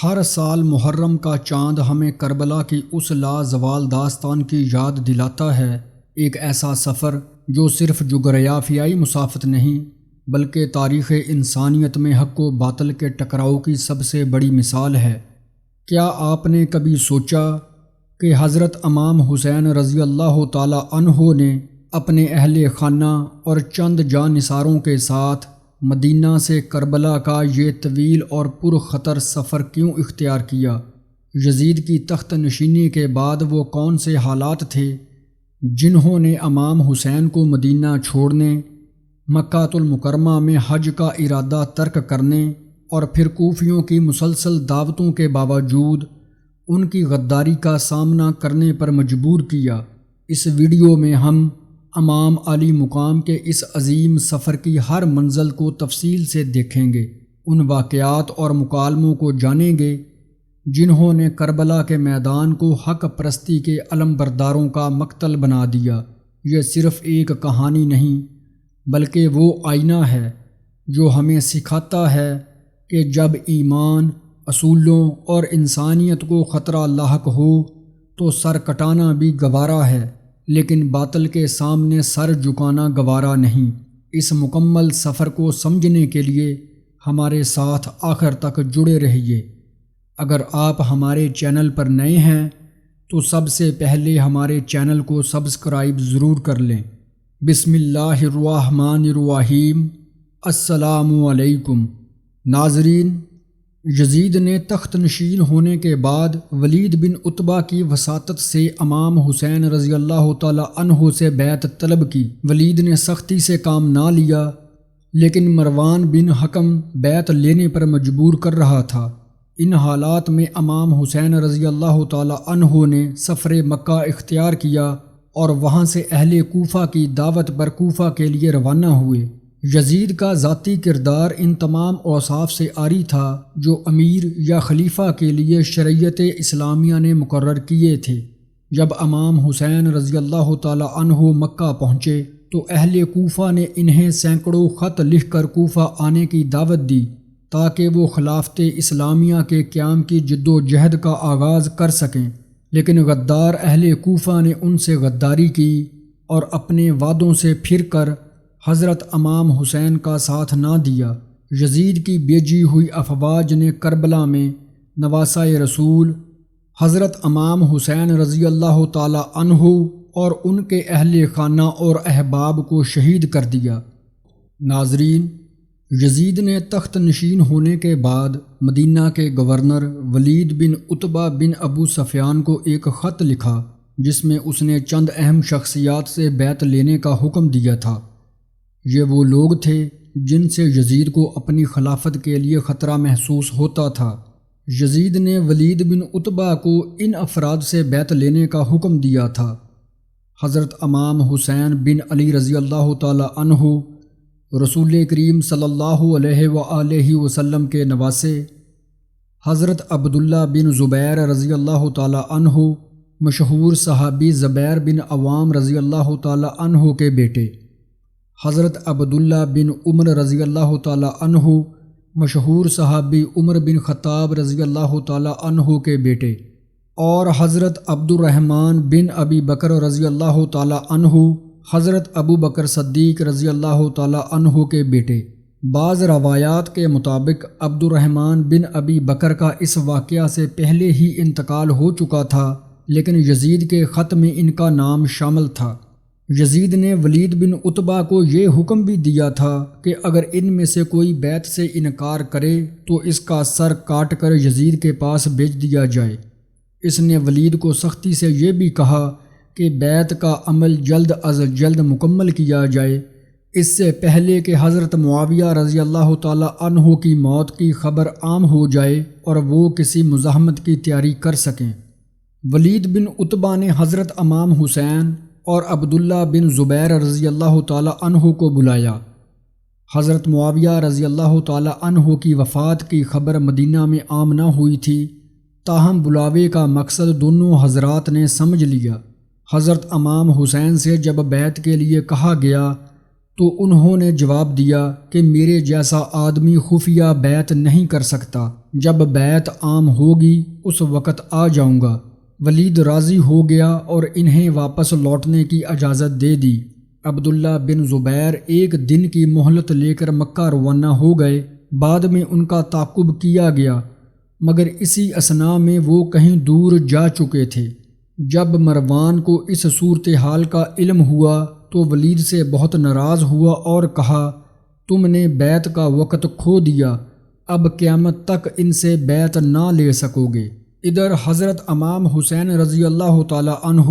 ہر سال محرم کا چاند ہمیں کربلا کی اس لازوال داستان کی یاد دلاتا ہے، ایک ایسا سفر جو صرف جغرافیائی مسافت نہیں بلکہ تاریخ انسانیت میں حق و باطل کے ٹکراؤ کی سب سے بڑی مثال ہے۔ کیا آپ نے کبھی سوچا کہ حضرت امام حسین رضی اللہ تعالی عنہ نے اپنے اہل خانہ اور چند جانثاروں کے ساتھ مدینہ سے کربلا کا یہ طویل اور پرخطر سفر کیوں اختیار کیا؟ یزید کی تخت نشینی کے بعد وہ کون سے حالات تھے جنہوں نے امام حسین کو مدینہ چھوڑنے، مکہ المکرمہ میں حج کا ارادہ ترک کرنے اور پھر کوفیوں کی مسلسل دعوتوں کے باوجود ان کی غداری کا سامنا کرنے پر مجبور کیا؟ اس ویڈیو میں ہم امام علی مقام کے اس عظیم سفر کی ہر منزل کو تفصیل سے دیکھیں گے، ان واقعات اور مکالموں کو جانیں گے جنہوں نے کربلا کے میدان کو حق پرستی کے علمبرداروں کا مقتل بنا دیا۔ یہ صرف ایک کہانی نہیں بلکہ وہ آئینہ ہے جو ہمیں سکھاتا ہے کہ جب ایمان، اصولوں اور انسانیت کو خطرہ لاحق ہو تو سر کٹانا بھی گوارا ہے، لیکن باطل کے سامنے سر جھکانا گوارا نہیں۔ اس مکمل سفر کو سمجھنے کے لیے ہمارے ساتھ آخر تک جڑے رہیے۔ اگر آپ ہمارے چینل پر نئے ہیں تو سب سے پہلے ہمارے چینل کو سبسکرائب ضرور کر لیں۔ بسم اللہ الرحمن الرحیم۔ السلام علیکم ناظرین، یزید نے تخت نشین ہونے کے بعد ولید بن عتبہ کی وساطت سے امام حسین رضی اللہ تعالی عنہ سے بیعت طلب کی۔ ولید نے سختی سے کام نہ لیا، لیکن مروان بن حکم بیعت لینے پر مجبور کر رہا تھا۔ ان حالات میں امام حسین رضی اللہ تعالی عنہ نے سفر مکہ اختیار کیا اور وہاں سے اہل کوفہ کی دعوت پر کوفہ کے لیے روانہ ہوئے۔ یزید کا ذاتی کردار ان تمام اوصاف سے عاری تھا جو امیر یا خلیفہ کے لیے شریعت اسلامیہ نے مقرر کیے تھے۔ جب امام حسین رضی اللہ تعالی عنہ مکہ پہنچے تو اہل کوفہ نے انہیں سینکڑوں خط لکھ کر کوفہ آنے کی دعوت دی تاکہ وہ خلافت اسلامیہ کے قیام کی جد و جہد کا آغاز کر سکیں، لیکن غدار اہل کوفہ نے ان سے غداری کی اور اپنے وعدوں سے پھر کر حضرت امام حسین کا ساتھ نہ دیا۔ یزید کی بھیجی ہوئی افواج نے کربلا میں نواسۂ رسول حضرت امام حسین رضی اللہ تعالی عنہ اور ان کے اہل خانہ اور احباب کو شہید کر دیا۔ ناظرین، یزید نے تخت نشین ہونے کے بعد مدینہ کے گورنر ولید بن عتبہ بن ابو سفیان کو ایک خط لکھا جس میں اس نے چند اہم شخصیات سے بیعت لینے کا حکم دیا تھا۔ یہ وہ لوگ تھے جن سے یزید کو اپنی خلافت کے لیے خطرہ محسوس ہوتا تھا۔ یزید نے ولید بن عتبہ کو ان افراد سے بیعت لینے کا حکم دیا تھا: حضرت امام حسین بن علی رضی اللہ تعالی عنہ، رسول کریم صلی اللہ علیہ وآلہ وسلم کے نواسے، حضرت عبداللہ بن زبیر رضی اللہ تعالی عنہ، مشہور صحابی زبیر بن عوام رضی اللہ تعالی عنہ کے بیٹے، حضرت عبداللہ بن عمر رضی اللہ تعالی عنہ، مشہور صحابی عمر بن خطاب رضی اللہ تعالی عنہ کے بیٹے، اور حضرت عبد الرحمن بن ابی بکر رضی اللہ تعالی عنہ، حضرت ابو بکر صدیق رضی اللہ تعالی عنہ کے بیٹے۔ بعض روایات کے مطابق عبد الرحمن بن ابی بکر کا اس واقعہ سے پہلے ہی انتقال ہو چکا تھا، لیکن یزید کے خط میں ان کا نام شامل تھا۔ یزید نے ولید بن عتبہ کو یہ حکم بھی دیا تھا کہ اگر ان میں سے کوئی بیعت سے انکار کرے تو اس کا سر کاٹ کر یزید کے پاس بھیج دیا جائے۔ اس نے ولید کو سختی سے یہ بھی کہا کہ بیعت کا عمل جلد از جلد مکمل کیا جائے، اس سے پہلے کہ حضرت معاویہ رضی اللہ تعالی عنہ کی موت کی خبر عام ہو جائے اور وہ کسی مزاحمت کی تیاری کر سکیں۔ ولید بن عتبہ نے حضرت امام حسین اور عبداللہ بن زبیر رضی اللہ تعالی عنہ کو بلایا۔ حضرت معاویہ رضی اللہ تعالی عنہ کی وفات کی خبر مدینہ میں عام نہ ہوئی تھی، تاہم بلاوے کا مقصد دونوں حضرات نے سمجھ لیا۔ حضرت امام حسین سے جب بیعت کے لیے کہا گیا تو انہوں نے جواب دیا کہ میرے جیسا آدمی خفیہ بیعت نہیں کر سکتا، جب بیعت عام ہوگی اس وقت آ جاؤں گا۔ ولید راضی ہو گیا اور انہیں واپس لوٹنے کی اجازت دے دی۔ عبداللہ بن زبیر ایک دن کی مہلت لے کر مکہ روانہ ہو گئے۔ بعد میں ان کا تعاقب کیا گیا، مگر اسی اثناء میں وہ کہیں دور جا چکے تھے۔ جب مروان کو اس صورتحال کا علم ہوا تو ولید سے بہت ناراض ہوا اور کہا، تم نے بیعت کا وقت کھو دیا، اب قیامت تک ان سے بیعت نہ لے سکو گے۔ ادھر حضرت امام حسین رضی اللہ تعالی عنہ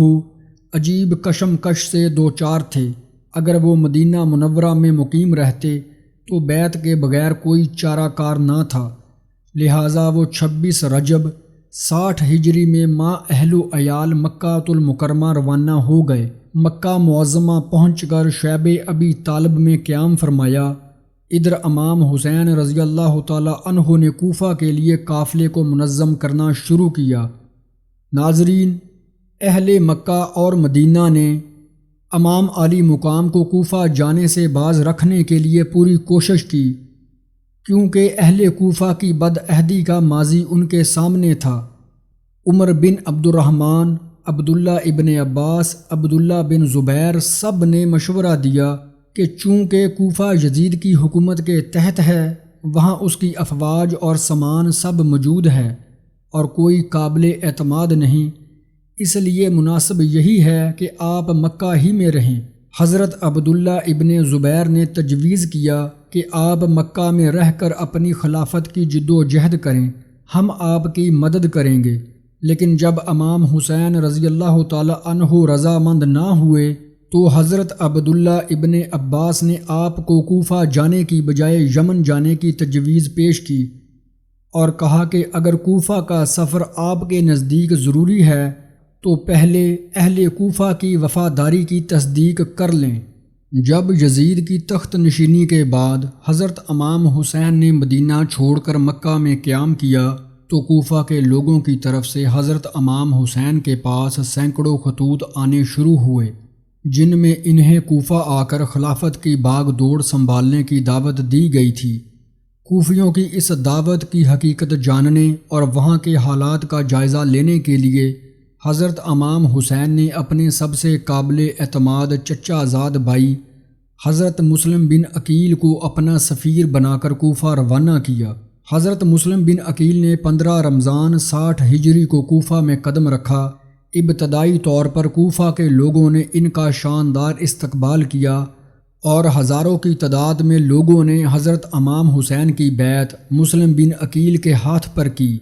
عجیب کشمکش سے دوچار تھے۔ اگر وہ مدینہ منورہ میں مقیم رہتے تو بیعت کے بغیر کوئی چارہ کار نہ تھا، لہٰذا وہ 26 رجب 60 ہجری میں ماں اہل و عیال مکہ المکرمہ روانہ ہو گئے۔ مکہ معظمہ پہنچ کر شیب ابی طالب میں قیام فرمایا۔ ادھر امام حسین رضی اللہ تعالی عنہ نے کوفہ کے لیے قافلے کو منظم کرنا شروع کیا۔ ناظرین، اہل مکہ اور مدینہ نے امام علی مقام کو کوفہ جانے سے باز رکھنے کے لیے پوری کوشش کی، کیونکہ اہل کوفہ کی بد عہدی کا ماضی ان کے سامنے تھا۔ عمر بن عبد الرحمن، عبداللہ ابن عباس، عبداللہ بن زبیر سب نے مشورہ دیا کہ چونکہ کوفہ یزید کی حکومت کے تحت ہے، وہاں اس کی افواج اور سامان سب موجود ہے اور کوئی قابل اعتماد نہیں، اس لیے مناسب یہی ہے کہ آپ مکہ ہی میں رہیں۔ حضرت عبداللہ ابن زبیر نے تجویز کیا کہ آپ مکہ میں رہ کر اپنی خلافت کی جد و جہد کریں، ہم آپ کی مدد کریں گے۔ لیکن جب امام حسین رضی اللہ تعالی عنہ رضامند نہ ہوئے تو حضرت عبداللہ ابن عباس نے آپ کو کوفہ جانے کی بجائے یمن جانے کی تجویز پیش کی اور کہا کہ اگر کوفہ کا سفر آپ کے نزدیک ضروری ہے تو پہلے اہل کوفہ کی وفاداری کی تصدیق کر لیں۔ جب یزید کی تخت نشینی کے بعد حضرت امام حسین نے مدینہ چھوڑ کر مکہ میں قیام کیا تو کوفہ کے لوگوں کی طرف سے حضرت امام حسین کے پاس سینکڑوں خطوط آنے شروع ہوئے، جن میں انہیں کوفہ آ کر خلافت کی باغ دوڑ سنبھالنے کی دعوت دی گئی تھی۔ کوفیوں کی اس دعوت کی حقیقت جاننے اور وہاں کے حالات کا جائزہ لینے کے لیے حضرت امام حسین نے اپنے سب سے قابل اعتماد چچا زاد بھائی حضرت مسلم بن عقیل کو اپنا سفیر بنا کر کوفہ روانہ کیا۔ حضرت مسلم بن عقیل نے 15 رمضان 60 ہجری کو کوفہ میں قدم رکھا۔ ابتدائی طور پر کوفہ کے لوگوں نے ان کا شاندار استقبال کیا اور ہزاروں کی تعداد میں لوگوں نے حضرت امام حسین کی بیعت مسلم بن عقیل کے ہاتھ پر کی۔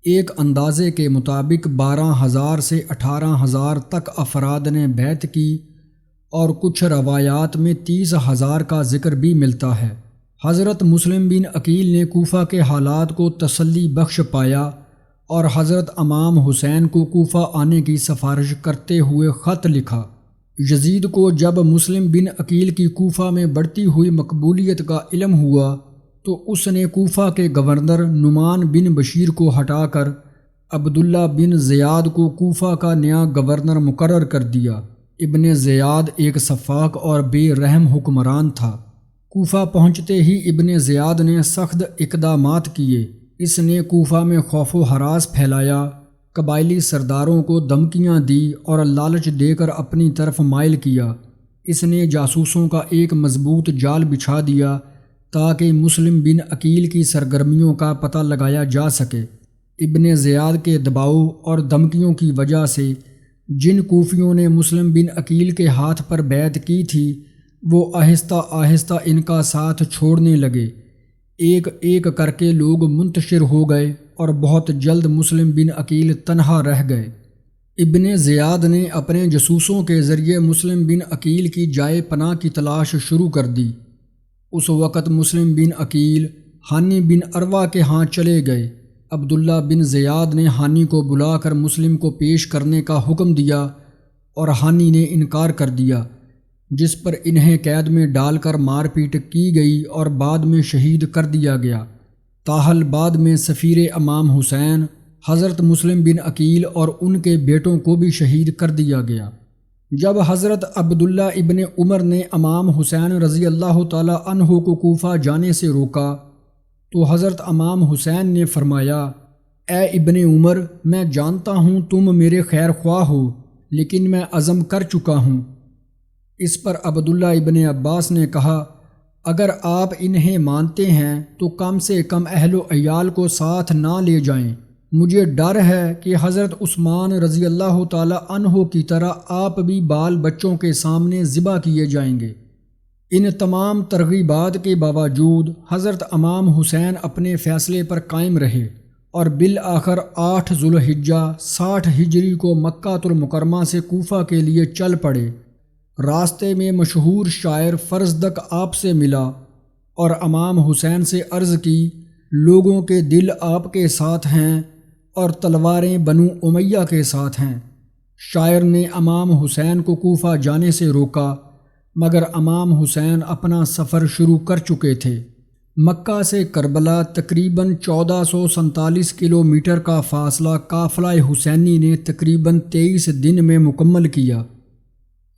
ایک اندازے کے مطابق 12,000 سے 18,000 تک افراد نے بیعت کی اور کچھ روایات میں 30,000 کا ذکر بھی ملتا ہے۔ حضرت مسلم بن عقیل نے کوفہ کے حالات کو تسلی بخش پایا اور حضرت امام حسین کو کوفہ آنے کی سفارش کرتے ہوئے خط لکھا۔ یزید کو جب مسلم بن عقیل کی کوفہ میں بڑھتی ہوئی مقبولیت کا علم ہوا تو اس نے کوفہ کے گورنر نعمان بن بشیر کو ہٹا کر عبداللہ بن زیاد کو کوفہ کا نیا گورنر مقرر کر دیا۔ ابن زیاد ایک سفاک اور بے رحم حکمران تھا۔ کوفہ پہنچتے ہی ابن زیاد نے سخت اقدامات کیے۔ اس نے کوفہ میں خوف و ہراس پھیلایا، قبائلی سرداروں کو دھمکیاں دی اور لالچ دے کر اپنی طرف مائل کیا۔ اس نے جاسوسوں کا ایک مضبوط جال بچھا دیا تاکہ مسلم بن عقیل کی سرگرمیوں کا پتہ لگایا جا سکے۔ ابن زیاد کے دباؤ اور دھمکیوں کی وجہ سے جن کوفیوں نے مسلم بن عقیل کے ہاتھ پر بیعت کی تھی وہ آہستہ آہستہ ان کا ساتھ چھوڑنے لگے۔ ایک ایک کر کے لوگ منتشر ہو گئے اور بہت جلد مسلم بن عقیل تنہا رہ گئے۔ ابن زیاد نے اپنے جاسوسوں کے ذریعے مسلم بن عقیل کی جائے پناہ کی تلاش شروع کر دی۔ اس وقت مسلم بن عقیل ہانی بن عروہ کے ہاں چلے گئے۔ عبداللہ بن زیاد نے ہانی کو بلا کر مسلم کو پیش کرنے کا حکم دیا اور ہانی نے انکار کر دیا، جس پر انہیں قید میں ڈال کر مار پیٹ کی گئی اور بعد میں شہید کر دیا گیا۔ تاحال بعد میں سفیر امام حسین حضرت مسلم بن عقیل اور ان کے بیٹوں کو بھی شہید کر دیا گیا۔ جب حضرت عبداللہ ابن عمر نے امام حسین رضی اللہ تعالی عنہ کو کوفہ جانے سے روکا تو حضرت امام حسین نے فرمایا، اے ابن عمر، میں جانتا ہوں تم میرے خیر خواہ ہو، لیکن میں عزم کر چکا ہوں۔ اس پر عبداللہ ابن عباس نے کہا، اگر آپ انہیں مانتے ہیں تو کم سے کم اہل و عیال کو ساتھ نہ لے جائیں۔ مجھے ڈر ہے کہ حضرت عثمان رضی اللہ تعالی عنہ کی طرح آپ بھی بال بچوں کے سامنے ذبح کیے جائیں گے۔ ان تمام ترغیبات کے باوجود حضرت امام حسین اپنے فیصلے پر قائم رہے اور بالآخر 8 ذو الحجہ 60 ہجری کو مکہ المکرمہ سے کوفہ کے لیے چل پڑے۔ راستے میں مشہور شاعر فرزدق آپ سے ملا اور امام حسین سے عرض کی، لوگوں کے دل آپ کے ساتھ ہیں اور تلواریں بنو امیہ کے ساتھ ہیں۔ شاعر نے امام حسین کو کوفہ جانے سے روکا، مگر امام حسین اپنا سفر شروع کر چکے تھے۔ مکہ سے کربلا تقریباً 1447 کلومیٹر کا فاصلہ قافلہ حسینی نے تقریباً 23 دن میں مکمل کیا۔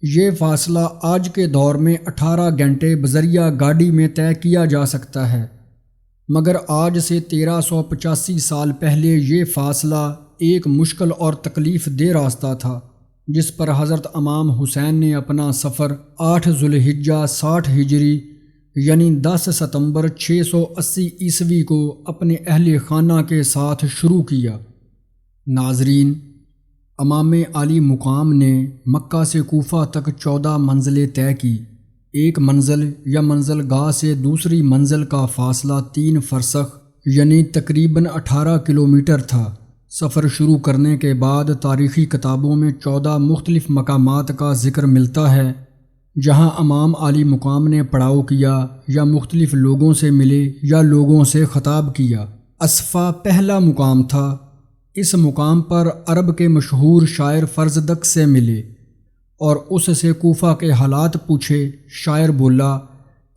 یہ فاصلہ آج کے دور میں 18 گھنٹے بذریعہ گاڑی میں طے کیا جا سکتا ہے، مگر آج سے 1385 سال پہلے یہ فاصلہ ایک مشکل اور تکلیف دہ راستہ تھا، جس پر حضرت امام حسین نے اپنا سفر 8 ذو الحجہ 60 ہجری یعنی 10 ستمبر 680 عیسوی کو اپنے اہل خانہ کے ساتھ شروع کیا۔ ناظرین، امام عالی مقام نے مکہ سے کوفہ تک 14 منزلیں طے کی۔ ایک منزل یا منزل گاہ سے دوسری منزل کا فاصلہ 3 فرسخ یعنی تقریباً 18 کلومیٹر تھا۔ سفر شروع کرنے کے بعد تاریخی کتابوں میں 14 مختلف مقامات کا ذکر ملتا ہے جہاں امام عالی مقام نے پڑاؤ کیا یا مختلف لوگوں سے ملے یا لوگوں سے خطاب کیا۔ اصفہ پہلا مقام تھا۔ اس مقام پر عرب کے مشہور شاعر فرزدق سے ملے اور اس سے کوفہ کے حالات پوچھے۔ شاعر بولا،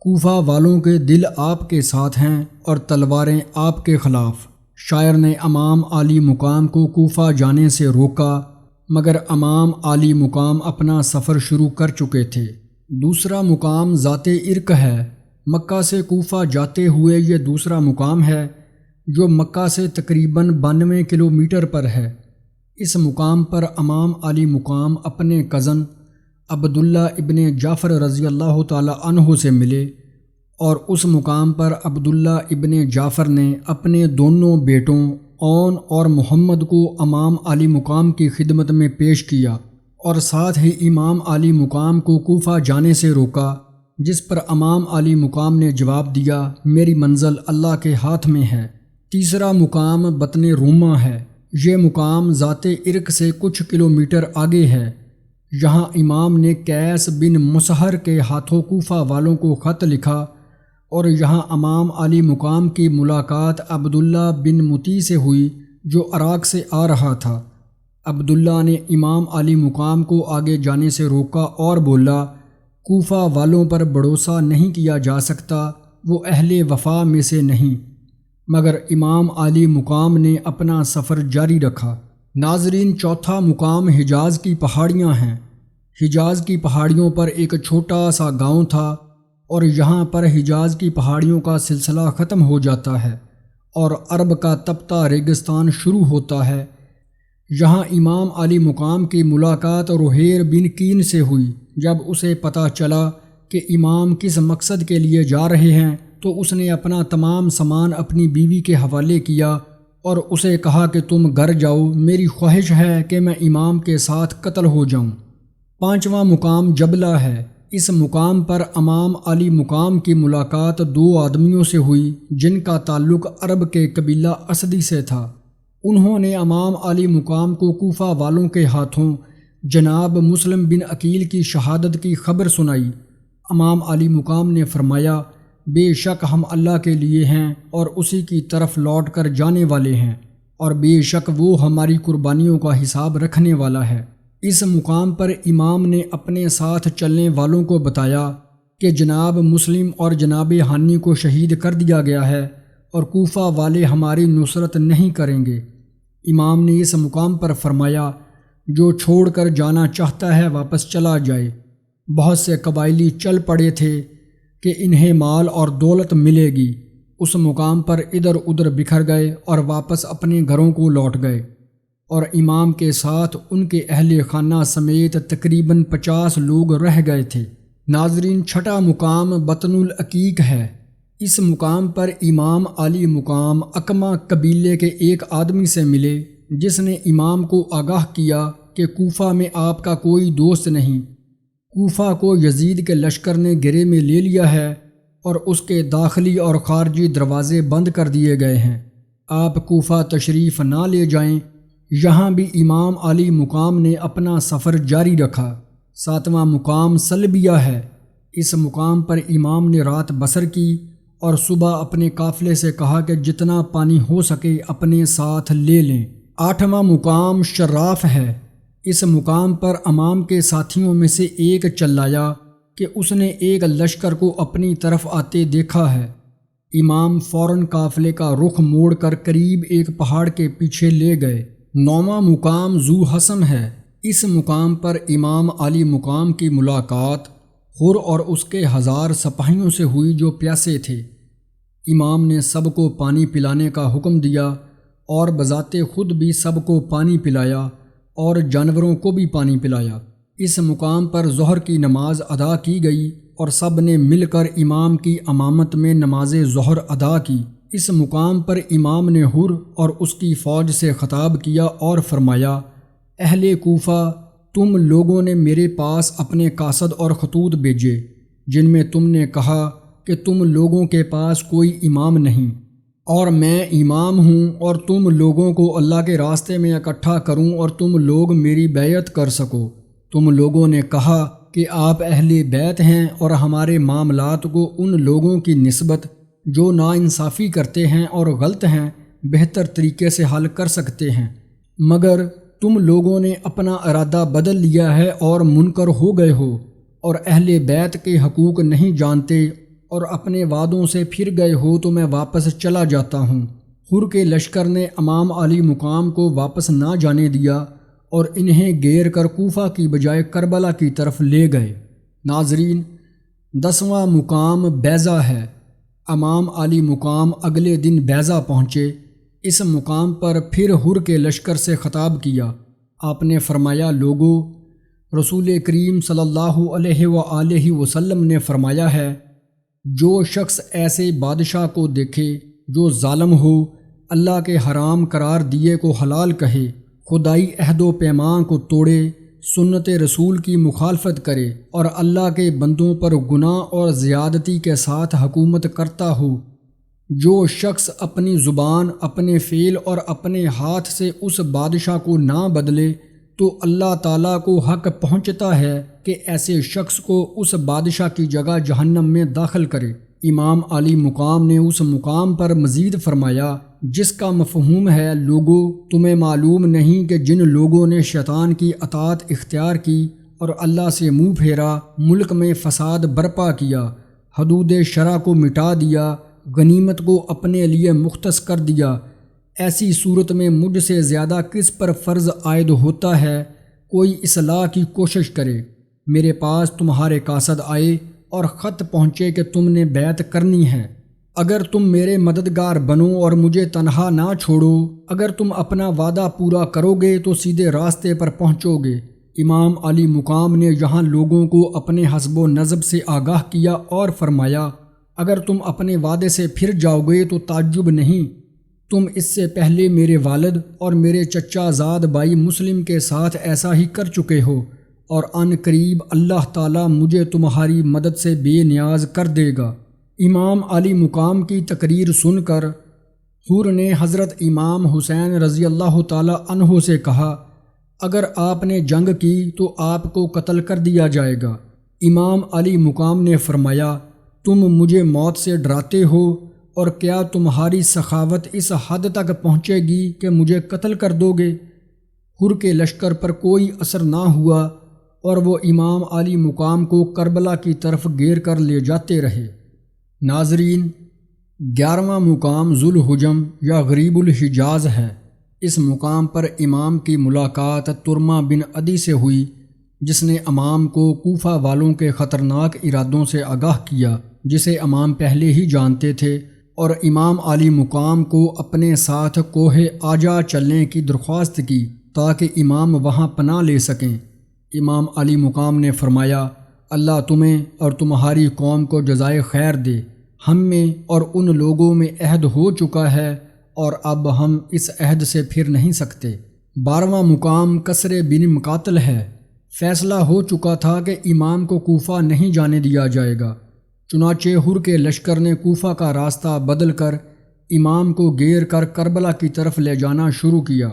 کوفہ والوں کے دل آپ کے ساتھ ہیں اور تلواریں آپ کے خلاف۔ شاعر نے امام عالی مقام کو کوفہ جانے سے روکا، مگر امام عالی مقام اپنا سفر شروع کر چکے تھے۔ دوسرا مقام ذات عرق ہے۔ مکہ سے کوفہ جاتے ہوئے یہ دوسرا مقام ہے جو مکہ سے تقریباً 92 کلومیٹر پر ہے۔ اس مقام پر امام عالی مقام اپنے کزن عبداللہ ابن جعفر رضی اللہ تعالی عنہ سے ملے اور اس مقام پر عبداللہ ابن جعفر نے اپنے دونوں بیٹوں اون اور محمد کو امام عالی مقام کی خدمت میں پیش کیا اور ساتھ ہی امام عالی مقام کو کوفہ جانے سے روکا، جس پر امام عالی مقام نے جواب دیا، میری منزل اللہ کے ہاتھ میں ہے۔ تیسرا مقام بطن رومہ ہے۔ یہ مقام ذات عرق سے کچھ کلومیٹر آگے ہے۔ یہاں امام نے قیس بن مسہر کے ہاتھوں کوفہ والوں کو خط لکھا اور یہاں امام عالی مقام کی ملاقات عبداللہ بن مطیع سے ہوئی جو عراق سے آ رہا تھا۔ عبداللہ نے امام عالی مقام کو آگے جانے سے روکا اور بولا، کوفہ والوں پر بھروسہ نہیں کیا جا سکتا، وہ اہل وفا میں سے نہیں۔ مگر امام عالی مقام نے اپنا سفر جاری رکھا۔ ناظرین، چوتھا مقام حجاز کی پہاڑیاں ہیں۔ حجاز کی پہاڑیوں پر ایک چھوٹا سا گاؤں تھا اور یہاں پر حجاز کی پہاڑیوں کا سلسلہ ختم ہو جاتا ہے اور عرب کا تپتا ریگستان شروع ہوتا ہے۔ یہاں امام عالی مقام کی ملاقات رحیر بن کین سے ہوئی۔ جب اسے پتہ چلا کہ امام کس مقصد کے لیے جا رہے ہیں تو اس نے اپنا تمام سامان اپنی بیوی کے حوالے کیا اور اسے کہا کہ تم گھر جاؤ، میری خواہش ہے کہ میں امام کے ساتھ قتل ہو جاؤں۔ پانچواں مقام جبلہ ہے۔ اس مقام پر امام عالی مقام کی ملاقات 2 آدمیوں سے ہوئی جن کا تعلق عرب کے قبیلہ اسدی سے تھا۔ انہوں نے امام عالی مقام کو کوفہ والوں کے ہاتھوں جناب مسلم بن عقیل کی شہادت کی خبر سنائی۔ امام عالی مقام نے فرمایا، بے شک ہم اللہ کے لیے ہیں اور اسی کی طرف لوٹ کر جانے والے ہیں، اور بے شک وہ ہماری قربانیوں کا حساب رکھنے والا ہے۔ اس مقام پر امام نے اپنے ساتھ چلنے والوں کو بتایا کہ جناب مسلم اور جناب ہانی کو شہید کر دیا گیا ہے اور کوفہ والے ہماری نصرت نہیں کریں گے۔ امام نے اس مقام پر فرمایا، جو چھوڑ کر جانا چاہتا ہے واپس چلا جائے۔ بہت سے قبائلی چل پڑے تھے کہ انہیں مال اور دولت ملے گی۔ اس مقام پر ادھر ادھر بکھر گئے اور واپس اپنے گھروں کو لوٹ گئے، اور امام کے ساتھ ان کے اہل خانہ سمیت تقریباً 50 لوگ رہ گئے تھے۔ ناظرین، چھٹا مقام بطن العقیق ہے۔ اس مقام پر امام علی مقام اکما قبیلے کے ایک آدمی سے ملے، جس نے امام کو آگاہ کیا کہ کوفہ میں آپ کا کوئی دوست نہیں، کوفہ کو یزید کے لشکر نے گرے میں لے لیا ہے اور اس کے داخلی اور خارجی دروازے بند کر دیے گئے ہیں، آپ کوفہ تشریف نہ لے جائیں۔ یہاں بھی امام علی مقام نے اپنا سفر جاری رکھا۔ 7واں مقام سلبیہ ہے۔ اس مقام پر امام نے رات بسر کی اور صبح اپنے قافلے سے کہا کہ جتنا پانی ہو سکے اپنے ساتھ لے لیں۔ 8واں مقام شراف ہے۔ اس مقام پر امام کے ساتھیوں میں سے ایک چلایا کہ اس نے ایک لشکر کو اپنی طرف آتے دیکھا ہے۔ امام فوراً قافلے کا رخ موڑ کر قریب ایک پہاڑ کے پیچھے لے گئے۔ 9واں مقام ذو حسم ہے۔ اس مقام پر امام علی مقام کی ملاقات حر اور اس کے 1000 سپاہیوں سے ہوئی جو پیاسے تھے۔ امام نے سب کو پانی پلانے کا حکم دیا اور بذات خود بھی سب کو پانی پلایا اور جانوروں کو بھی پانی پلایا۔ اس مقام پر ظہر کی نماز ادا کی گئی اور سب نے مل کر امام کی امامت میں نماز ظہر ادا کی۔ اس مقام پر امام نے حر اور اس کی فوج سے خطاب کیا اور فرمایا، اہل کوفہ، تم لوگوں نے میرے پاس اپنے قاصد اور خطوط بھیجے جن میں تم نے کہا کہ تم لوگوں کے پاس کوئی امام نہیں اور میں امام ہوں، اور تم لوگوں کو اللہ کے راستے میں اکٹھا کروں اور تم لوگ میری بیعت کر سکو۔ تم لوگوں نے کہا کہ آپ اہل بیت ہیں اور ہمارے معاملات کو ان لوگوں کی نسبت جو ناانصافی کرتے ہیں اور غلط ہیں بہتر طریقے سے حل کر سکتے ہیں، مگر تم لوگوں نے اپنا ارادہ بدل لیا ہے اور منکر ہو گئے ہو اور اہل بیت کے حقوق نہیں جانتے اور اپنے وعدوں سے پھر گئے ہو، تو میں واپس چلا جاتا ہوں۔ حر کے لشکر نے امام علی مقام کو واپس نہ جانے دیا اور انہیں گھیر کر کوفہ کی بجائے کربلا کی طرف لے گئے۔ ناظرین، 10واں مقام بیضہ ہے۔ امام علی مقام اگلے دن بیضہ پہنچے۔ اس مقام پر پھر حر کے لشکر سے خطاب کیا۔ آپ نے فرمایا، لوگو، رسول کریم صلی اللہ علیہ وآلہ وسلم نے فرمایا ہے، جو شخص ایسے بادشاہ کو دیکھے جو ظالم ہو، اللہ کے حرام قرار دیے کو حلال کہے، خدائی عہد و پیمان کو توڑے، سنت رسول کی مخالفت کرے اور اللہ کے بندوں پر گناہ اور زیادتی کے ساتھ حکومت کرتا ہو، جو شخص اپنی زبان، اپنے فعل اور اپنے ہاتھ سے اس بادشاہ کو نہ بدلے، تو اللہ تعالیٰ کو حق پہنچتا ہے کہ ایسے شخص کو اس بادشاہ کی جگہ جہنم میں داخل کرے۔ امام علی مقام نے اس مقام پر مزید فرمایا، جس کا مفہوم ہے، لوگو، تمہیں معلوم نہیں کہ جن لوگوں نے شیطان کی اطاعت اختیار کی اور اللہ سے منہ پھیرا، ملک میں فساد برپا کیا، حدود شرع کو مٹا دیا، غنیمت کو اپنے لیے مختص کر دیا، ایسی صورت میں مجھ سے زیادہ کس پر فرض عائد ہوتا ہے کوئی اصلاح کی کوشش کرے۔ میرے پاس تمہارے قاصد آئے اور خط پہنچے کہ تم نے بیعت کرنی ہے، اگر تم میرے مددگار بنو اور مجھے تنہا نہ چھوڑو، اگر تم اپنا وعدہ پورا کرو گے تو سیدھے راستے پر پہنچو گے۔ امام علی مقام نے یہاں لوگوں کو اپنے حسب و نسب سے آگاہ کیا اور فرمایا، اگر تم اپنے وعدے سے پھر جاؤ گے تو تعجب نہیں، تم اس سے پہلے میرے والد اور میرے چچا زاد بھائی مسلم کے ساتھ ایسا ہی کر چکے ہو، اور ان قریب اللہ تعالیٰ مجھے تمہاری مدد سے بے نیاز کر دے گا۔ امام علی مقام کی تقریر سن کر حر نے حضرت امام حسین رضی اللہ تعالیٰ عنہ سے کہا، اگر آپ نے جنگ کی تو آپ کو قتل کر دیا جائے گا۔ امام علی مقام نے فرمایا، تم مجھے موت سے ڈراتے ہو، اور کیا تمہاری سخاوت اس حد تک پہنچے گی کہ مجھے قتل کر دو گے؟ حر کے لشکر پر کوئی اثر نہ ہوا اور وہ امام علی مقام کو کربلا کی طرف گھیر کر لے جاتے رہے۔ ناظرین، 11واں مقام ذو الحجم یا غریب الحجاز ہے۔ اس مقام پر امام کی ملاقات ترما بن عدی سے ہوئی، جس نے امام کو کوفہ والوں کے خطرناک ارادوں سے آگاہ کیا، جسے امام پہلے ہی جانتے تھے اور امام عالی مقام کو اپنے ساتھ کوہ آجا چلنے کی درخواست کی تاکہ امام وہاں پناہ لے سکیں۔ امام علی مقام نے فرمایا، اللہ تمہیں اور تمہاری قوم کو جزائے خیر دے، ہم میں اور ان لوگوں میں عہد ہو چکا ہے اور اب ہم اس عہد سے پھر نہیں سکتے۔ 12واں مقام کسر بن مقاتل ہے۔ فیصلہ ہو چکا تھا کہ امام کو کوفہ نہیں جانے دیا جائے گا، چنانچہ حر کے لشکر نے کوفہ کا راستہ بدل کر امام کو گھیر کر کربلا کی طرف لے جانا شروع کیا،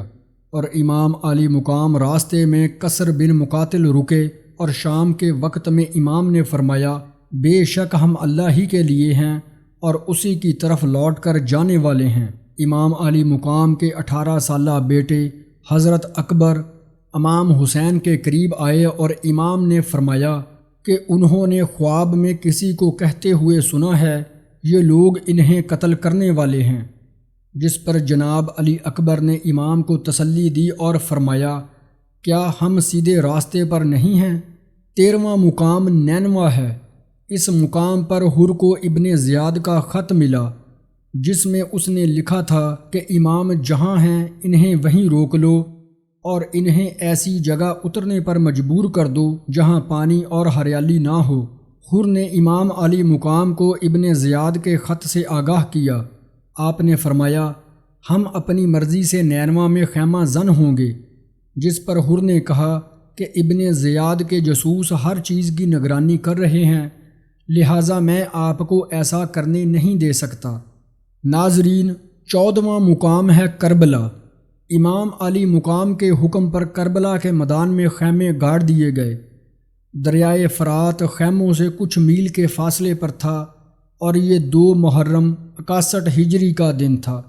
اور امام علی مقام راستے میں کسر بن مقاتل رکے، اور شام کے وقت میں امام نے فرمایا، بے شک ہم اللہ ہی کے لیے ہیں اور اسی کی طرف لوٹ کر جانے والے ہیں۔ امام علی مقام کے 18 سالہ بیٹے حضرت اکبر امام حسین کے قریب آئے اور امام نے فرمایا کہ انہوں نے خواب میں کسی کو کہتے ہوئے سنا ہے، یہ لوگ انہیں قتل کرنے والے ہیں، جس پر جناب علی اکبر نے امام کو تسلی دی اور فرمایا، کیا ہم سیدھے راستے پر نہیں ہیں؟ 13واں مقام نینوا ہے۔ اس مقام پر حر کو ابن زیاد کا خط ملا، جس میں اس نے لکھا تھا کہ امام جہاں ہیں انہیں وہیں روک لو اور انہیں ایسی جگہ اترنے پر مجبور کر دو جہاں پانی اور ہریالی نہ ہو۔ حر نے امام علی مقام کو ابن زیاد کے خط سے آگاہ کیا۔ آپ نے فرمایا، ہم اپنی مرضی سے نینوا میں خیمہ زن ہوں گے، جس پر حر نے کہا کہ ابن زیاد کے جاسوس ہر چیز کی نگرانی کر رہے ہیں، لہٰذا میں آپ کو ایسا کرنے نہیں دے سکتا۔ ناظرین، 14واں مقام ہے کربلا۔ امام علی مقام کے حکم پر کربلا کے میدان میں خیمے گاڑ دیے گئے۔ دریائے فرات خیموں سے کچھ میل کے فاصلے پر تھا، اور یہ 2 محرم 61 ہجری کا دن تھا۔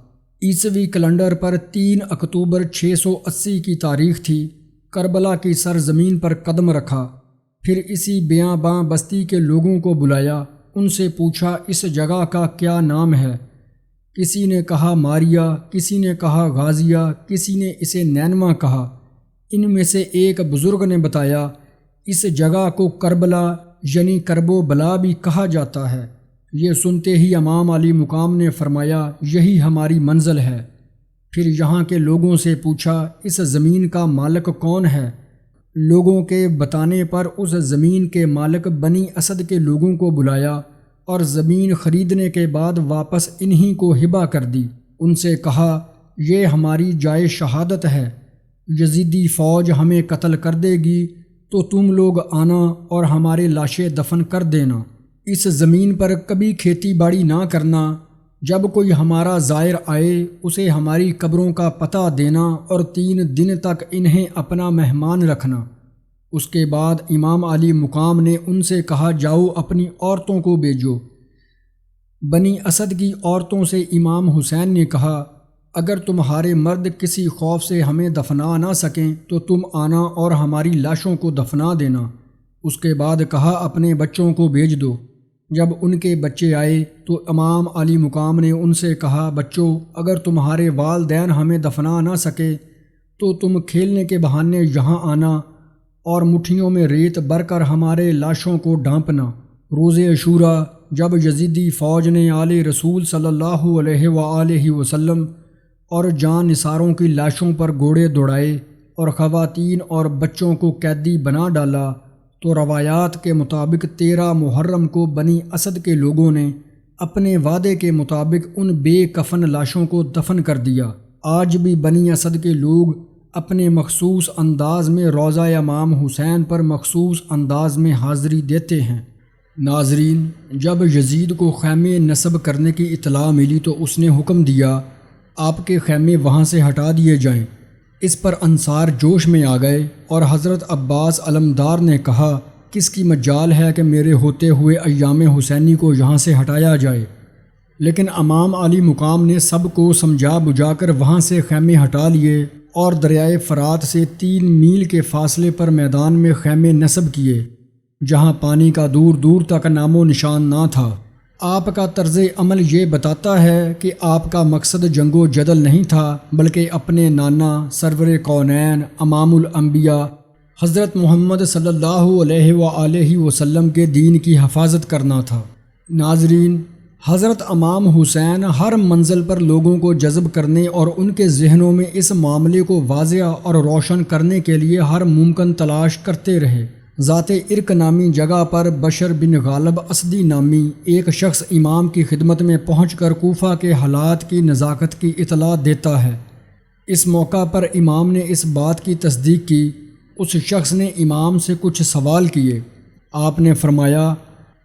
عیسوی کیلنڈر پر 3 اکتوبر 680 کی تاریخ تھی۔ کربلا کی سرزمین پر قدم رکھا، پھر اسی بیاباں بستی کے لوگوں کو بلایا، ان سے پوچھا اس جگہ کا کیا نام ہے؟ کسی نے کہا ماریا، کسی نے کہا غازیہ، کسی نے اسے نینوا کہا۔ ان میں سے ایک بزرگ نے بتایا، اس جگہ کو کربلا یعنی کرب و بلا بھی کہا جاتا ہے۔ یہ سنتے ہی امام علی مقام نے فرمایا، یہی ہماری منزل ہے۔ پھر یہاں کے لوگوں سے پوچھا، اس زمین کا مالک کون ہے؟ لوگوں کے بتانے پر اس زمین کے مالک بنی اسد کے لوگوں کو بلایا اور زمین خریدنے کے بعد واپس انہی کو ہبہ کر دی۔ ان سے کہا، یہ ہماری جائے شہادت ہے، یزیدی فوج ہمیں قتل کر دے گی تو تم لوگ آنا اور ہمارے لاشیں دفن کر دینا۔ اس زمین پر کبھی کھیتی باڑی نہ کرنا، جب کوئی ہمارا زائر آئے اسے ہماری قبروں کا پتہ دینا اور 3 دن تک انہیں اپنا مہمان رکھنا۔ اس کے بعد امام علی مقام نے ان سے کہا، جاؤ اپنی عورتوں کو بھیجو۔ بنی اسد کی عورتوں سے امام حسین نے کہا، اگر تمہارے مرد کسی خوف سے ہمیں دفنا نہ سکیں تو تم آنا اور ہماری لاشوں کو دفنا دینا۔ اس کے بعد کہا، اپنے بچوں کو بھیج دو۔ جب ان کے بچے آئے تو امام علی مقام نے ان سے کہا، بچوں، اگر تمہارے والدین ہمیں دفنا نہ سکے تو تم کھیلنے کے بہانے یہاں آنا اور مٹھیوں میں ریت بھر کر ہمارے لاشوں کو ڈھانپنا۔ روز عاشوراء جب یزیدی فوج نے آل رسول صلی اللہ علیہ وآلہ وسلم اور جان نثاروں کی لاشوں پر گھوڑے دوڑائے اور خواتین اور بچوں کو قیدی بنا ڈالا تو روایات کے مطابق 13 محرم کو بنی اسد کے لوگوں نے اپنے وعدے کے مطابق ان بے کفن لاشوں کو دفن کر دیا۔ آج بھی بنی اسد کے لوگ اپنے مخصوص انداز میں روضہ امام حسین پر مخصوص انداز میں حاضری دیتے ہیں۔ ناظرین، جب یزید کو خیمے نصب کرنے کی اطلاع ملی تو اس نے حکم دیا، آپ کے خیمے وہاں سے ہٹا دیے جائیں۔ اس پر انصار جوش میں آ گئے اور حضرت عباس علمدار نے کہا، کس کی مجال ہے کہ میرے ہوتے ہوئے ایام حسینی کو یہاں سے ہٹایا جائے؟ لیکن امام علی مقام نے سب کو سمجھا بجھا کر وہاں سے خیمے ہٹا لیے اور دریائے فرات سے 3 میل کے فاصلے پر میدان میں خیمے نصب کیے، جہاں پانی کا دور دور تک نام و نشان نہ تھا۔ آپ کا طرز عمل یہ بتاتا ہے کہ آپ کا مقصد جنگ و جدل نہیں تھا، بلکہ اپنے نانا سرور کونین امام الانبیاء حضرت محمد صلی اللہ علیہ وآلہ وسلم کے دین کی حفاظت کرنا تھا۔ ناظرین، حضرت امام حسین ہر منزل پر لوگوں کو جذب کرنے اور ان کے ذہنوں میں اس معاملے کو واضح اور روشن کرنے کے لیے ہر ممکن تلاش کرتے رہے۔ ذات ارک نامی جگہ پر بشر بن غالب اسدی نامی ایک شخص امام کی خدمت میں پہنچ کر کوفہ کے حالات کی نزاکت کی اطلاع دیتا ہے۔ اس موقع پر امام نے اس بات کی تصدیق کی۔ اس شخص نے امام سے کچھ سوال کیے۔ آپ نے فرمایا،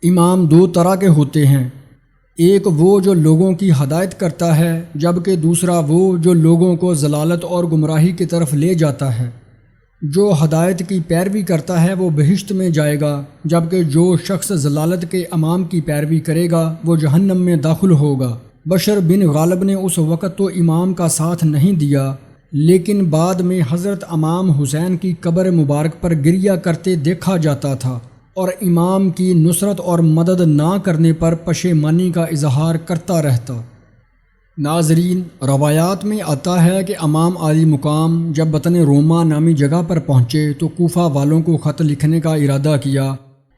امام دو طرح کے ہوتے ہیں، ایک وہ جو لوگوں کی ہدایت کرتا ہے، جبکہ دوسرا وہ جو لوگوں کو ضلالت اور گمراہی کی طرف لے جاتا ہے۔ جو ہدایت کی پیروی کرتا ہے وہ بہشت میں جائے گا، جبکہ جو شخص ضلالت کے امام کی پیروی کرے گا وہ جہنم میں داخل ہوگا۔ بشر بن غالب نے اس وقت تو امام کا ساتھ نہیں دیا، لیکن بعد میں حضرت امام حسین کی قبر مبارک پر گریہ کرتے دیکھا جاتا تھا اور امام کی نصرت اور مدد نہ کرنے پر پشیمانی کا اظہار کرتا رہتا۔ ناظرین، روایات میں آتا ہے کہ امام عالی مقام جب وطن روما نامی جگہ پر پہنچے تو کوفہ والوں کو خط لکھنے کا ارادہ کیا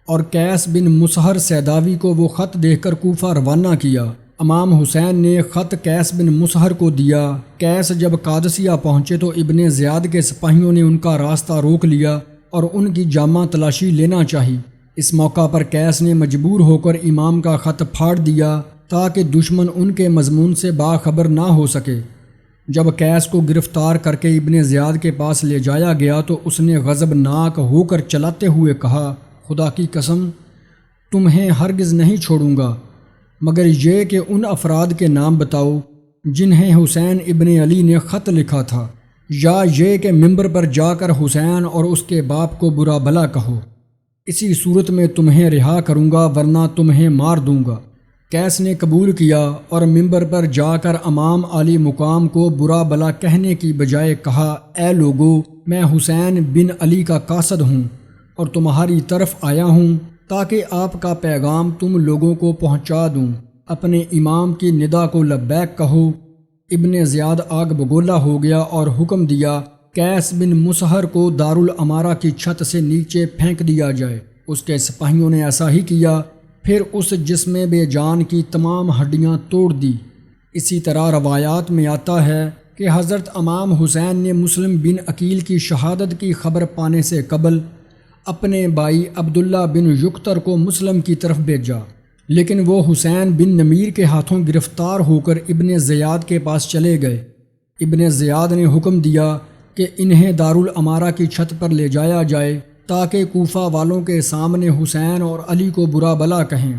اور قیس بن مصہر سیداوی کو وہ خط دیکھ کر کوفہ روانہ کیا۔ امام حسین نے خط قیس بن مصہر کو دیا۔ قیس جب قادسیہ پہنچے تو ابن زیاد کے سپاہیوں نے ان کا راستہ روک لیا اور ان کی جامہ تلاشی لینا چاہی۔ اس موقع پر قیس نے مجبور ہو کر امام کا خط پھاڑ دیا تاکہ دشمن ان کے مضمون سے باخبر نہ ہو سکے۔ جب قیس کو گرفتار کر کے ابن زیاد کے پاس لے جایا گیا تو اس نے غضبناک ہو کر چلاتے ہوئے کہا، خدا کی قسم، تمہیں ہرگز نہیں چھوڑوں گا مگر یہ کہ ان افراد کے نام بتاؤ جنہیں حسین ابن علی نے خط لکھا تھا، یا یہ کہ ممبر پر جا کر حسین اور اس کے باپ کو برا بھلا کہو، اسی صورت میں تمہیں رہا کروں گا ورنہ تمہیں مار دوں گا۔ قیس نے قبول کیا اور ممبر پر جا کر امام علی مقام کو برا بھلا کہنے کی بجائے کہا، اے لوگو، میں حسین بن علی کا قاصد ہوں اور تمہاری طرف آیا ہوں تاکہ آپ کا پیغام تم لوگوں کو پہنچا دوں۔ اپنے امام کی ندا کو لبیک کہو۔ ابن زیاد آگ بگولا ہو گیا اور حکم دیا قیس بن مصہر کو دارالامارہ کی چھت سے نیچے پھینک دیا جائے۔ اس کے سپاہیوں نے ایسا ہی کیا، پھر اس جسم بے جان کی تمام ہڈیاں توڑ دی۔ اسی طرح روایات میں آتا ہے کہ حضرت امام حسین نے مسلم بن عقیل کی شہادت کی خبر پانے سے قبل اپنے بھائی عبداللہ بن یکتر کو مسلم کی طرف بھیجا، لیکن وہ حسین بن نمیر کے ہاتھوں گرفتار ہو کر ابن زیاد کے پاس چلے گئے۔ ابن زیاد نے حکم دیا کہ انہیں دارالامارہ کی چھت پر لے جایا جائے تاکہ کوفہ والوں کے سامنے حسین اور علی کو برا بھلا کہیں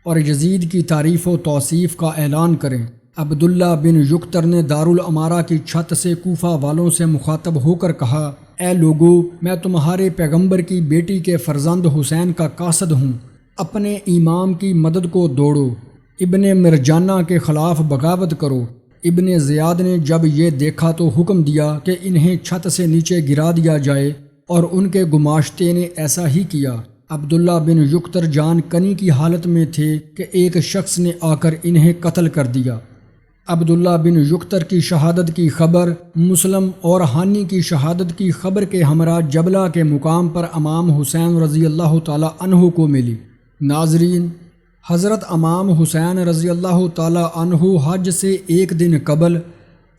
اور یزید کی تعریف و توصیف کا اعلان کریں۔ عبداللہ بن یکتر نے دارالامارہ کی چھت سے کوفہ والوں سے مخاطب ہو کر کہا، اے لوگو، میں تمہارے پیغمبر کی بیٹی کے فرزند حسین کا قاصد ہوں، اپنے امام کی مدد کو دوڑو، ابن مرجانہ کے خلاف بغاوت کرو۔ ابن زیاد نے جب یہ دیکھا تو حکم دیا کہ انہیں چھت سے نیچے گرا دیا جائے اور ان کے گماشتے نے ایسا ہی کیا۔ عبداللہ بن یکتر جان کنی کی حالت میں تھے کہ ایک شخص نے آ کر انہیں قتل کر دیا۔ عبداللہ بن یکتر کی شہادت کی خبر مسلم اور ہانی کی شہادت کی خبر کے ہمراہ جبلہ کے مقام پر امام حسین رضی اللہ تعالی عنہ کو ملی۔ ناظرین، حضرت امام حسین رضی اللہ تعالی عنہ حج سے ایک دن قبل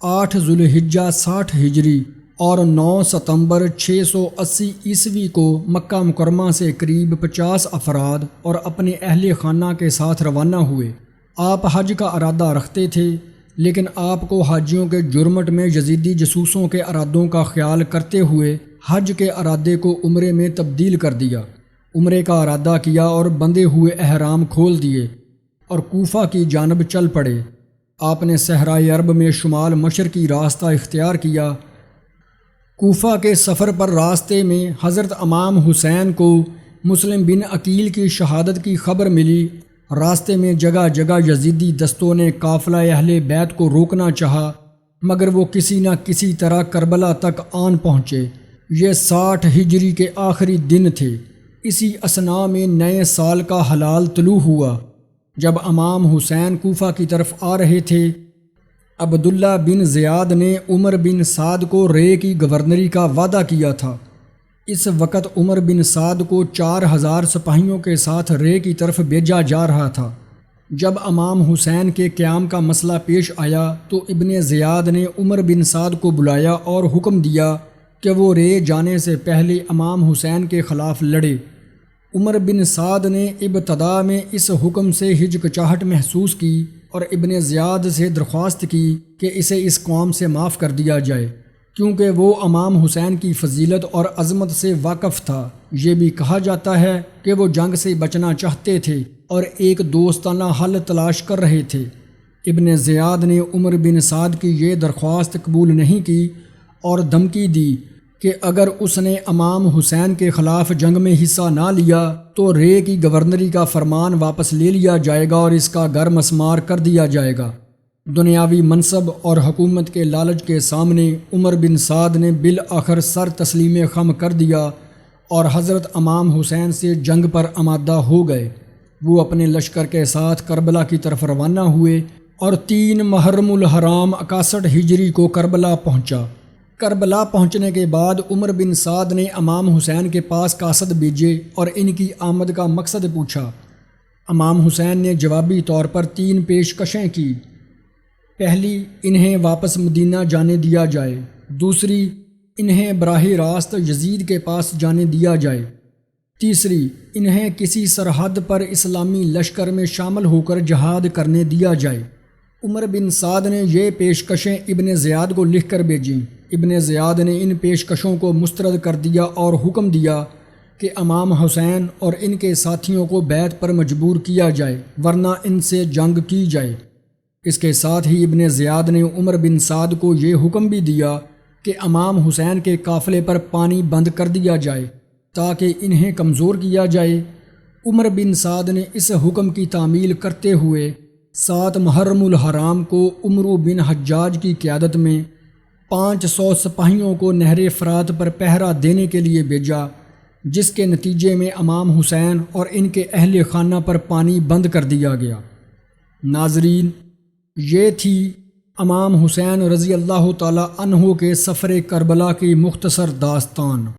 8 ذوالحجہ 60 ہجری اور 9 ستمبر 680 عیسوی کو مکہ مکرمہ سے قریب 50 افراد اور اپنے اہل خانہ کے ساتھ روانہ ہوئے۔ آپ حج کا ارادہ رکھتے تھے، لیکن آپ کو حاجیوں کے جرمٹ میں یزیدی جاسوسوں کے ارادوں کا خیال کرتے ہوئے حج کے ارادے کو عمرے میں تبدیل کر دیا۔ عمرے کا ارادہ کیا اور بندھے ہوئے احرام کھول دیے اور کوفہ کی جانب چل پڑے۔ آپ نے صحرائے عرب میں شمال مشرقی راستہ اختیار کیا۔ کوفہ کے سفر پر راستے میں حضرت امام حسین کو مسلم بن عقیل کی شہادت کی خبر ملی۔ راستے میں جگہ جگہ یزیدی دستوں نے قافلہ اہل بیت کو روکنا چاہا، مگر وہ کسی نہ کسی طرح کربلا تک آن پہنچے۔ یہ 60 ہجری کے آخری دن تھے۔ اسی اثناء میں نئے سال کا ہلال طلوع ہوا۔ جب امام حسین کوفہ کی طرف آ رہے تھے، عبداللہ بن زیاد نے عمر بن سعد کو رے کی گورنری کا وعدہ کیا تھا۔ اس وقت عمر بن سعد کو 4000 سپاہیوں کے ساتھ رے کی طرف بھیجا جا رہا تھا۔ جب امام حسین کے قیام کا مسئلہ پیش آیا تو ابن زیاد نے عمر بن سعد کو بلایا اور حکم دیا کہ وہ رے جانے سے پہلے امام حسین کے خلاف لڑے۔ عمر بن سعد نے ابتدا میں اس حکم سے ہچکچاہٹ محسوس کی اور ابن زیاد سے درخواست کی کہ اسے اس قوم سے معاف کر دیا جائے، کیونکہ وہ امام حسین کی فضیلت اور عظمت سے واقف تھا۔ یہ بھی کہا جاتا ہے کہ وہ جنگ سے بچنا چاہتے تھے اور ایک دوستانہ حل تلاش کر رہے تھے۔ ابن زیاد نے عمر بن سعد کی یہ درخواست قبول نہیں کی اور دھمکی دی کہ اگر اس نے امام حسین کے خلاف جنگ میں حصہ نہ لیا تو رے کی گورنری کا فرمان واپس لے لیا جائے گا اور اس کا گھر مسمار کر دیا جائے گا۔ دنیاوی منصب اور حکومت کے لالچ کے سامنے عمر بن سعد نے بالآخر سر تسلیم خم کر دیا اور حضرت امام حسین سے جنگ پر آمادہ ہو گئے۔ وہ اپنے لشکر کے ساتھ کربلا کی طرف روانہ ہوئے اور 3 محرم الحرام 61 ہجری کو کربلا پہنچا۔ کربلا پہنچنے کے بعد عمر بن سعد نے امام حسین کے پاس قاصد بھیجے اور ان کی آمد کا مقصد پوچھا۔ امام حسین نے جوابی طور پر 3 پیشکشیں کی۔ پہلی، انہیں واپس مدینہ جانے دیا جائے۔ دوسری، انہیں براہ راست یزید کے پاس جانے دیا جائے۔ تیسری، انہیں کسی سرحد پر اسلامی لشکر میں شامل ہو کر جہاد کرنے دیا جائے۔ عمر بن سعد نے یہ پیشکشیں ابن زیاد کو لکھ کر بھیجیں۔ ابن زیاد نے ان پیشکشوں کو مسترد کر دیا اور حکم دیا کہ امام حسین اور ان کے ساتھیوں کو بیعت پر مجبور کیا جائے ورنہ ان سے جنگ کی جائے۔ اس کے ساتھ ہی ابن زیاد نے عمر بن سعد کو یہ حکم بھی دیا کہ امام حسین کے قافلے پر پانی بند کر دیا جائے تاکہ انہیں کمزور کیا جائے۔ عمر بن سعد نے اس حکم کی تعمیل کرتے ہوئے 7 محرم الحرام کو عمرو بن حجاج کی قیادت میں 500 سپاہیوں کو نہر فرات پر پہرا دینے کے لیے بھیجا، جس کے نتیجے میں امام حسین اور ان کے اہل خانہ پر پانی بند کر دیا گیا۔ ناظرین، یہ تھی امام حسین رضی اللہ تعالی عنہ کے سفر کربلا کی مختصر داستان۔